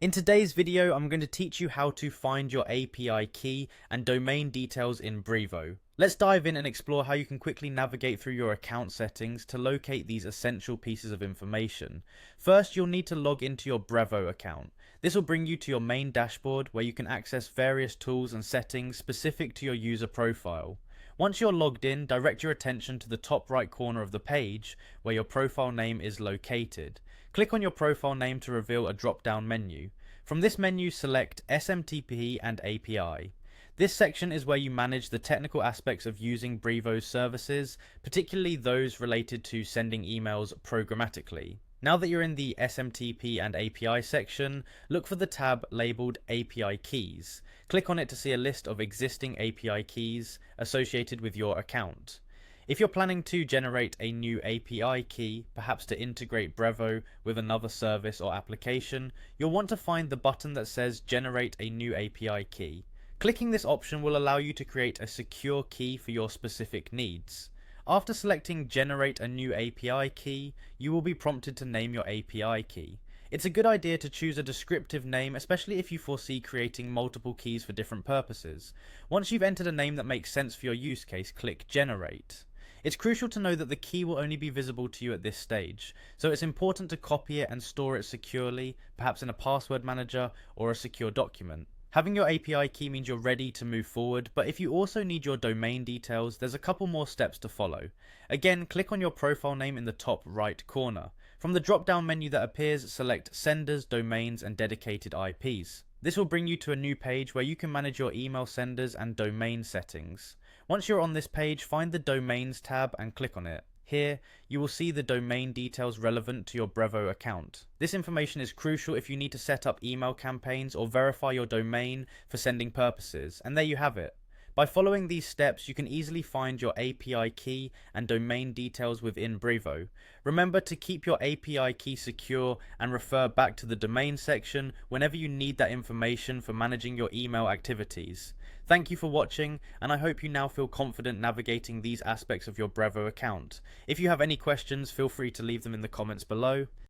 In today's video, I'm going to teach you how to find your API key and domain details in Brevo. Let's dive in and explore how you can quickly navigate through your account settings to locate these essential pieces of information. First, you'll need to log into your Brevo account. This will bring you to your main dashboard where you can access various tools and settings specific to your user profile. Once you're logged in, direct your attention to the top right corner of the page where your profile name is located. Click on your profile name to reveal a drop-down menu. From this menu, select SMTP and API. This section is where you manage the technical aspects of using Brevo's services, particularly those related to sending emails programmatically. Now that you're in the SMTP and API section, look for the tab labeled API Keys. Click on it to see a list of existing API keys associated with your account. If you're planning to generate a new API key, perhaps to integrate Brevo with another service or application, you'll want to find the button that says Generate a new API key. Clicking this option will allow you to create a secure key for your specific needs. After selecting Generate a new API key, you will be prompted to name your API key. It's a good idea to choose a descriptive name, especially if you foresee creating multiple keys for different purposes. Once you've entered a name that makes sense for your use case, click Generate. It's crucial to know that the key will only be visible to you at this stage, so it's important to copy it and store it securely, perhaps in a password manager or a secure document. Having your API key means you're ready to move forward, but if you also need your domain details, there's a couple more steps to follow. Again, click on your profile name in the top right corner. From the drop-down menu that appears, select Senders, Domains, and Dedicated IPs. This will bring you to a new page where you can manage your email senders and domain settings. Once you're on this page, find the Domains tab and click on it. Here, you will see the domain details relevant to your Brevo account. This information is crucial if you need to set up email campaigns or verify your domain for sending purposes, and there you have it. By following these steps, you can easily find your API key and domain details within Brevo. Remember to keep your API key secure and refer back to the domain section whenever you need that information for managing your email activities. Thank you for watching, and I hope you now feel confident navigating these aspects of your Brevo account. If you have any questions, feel free to leave them in the comments below.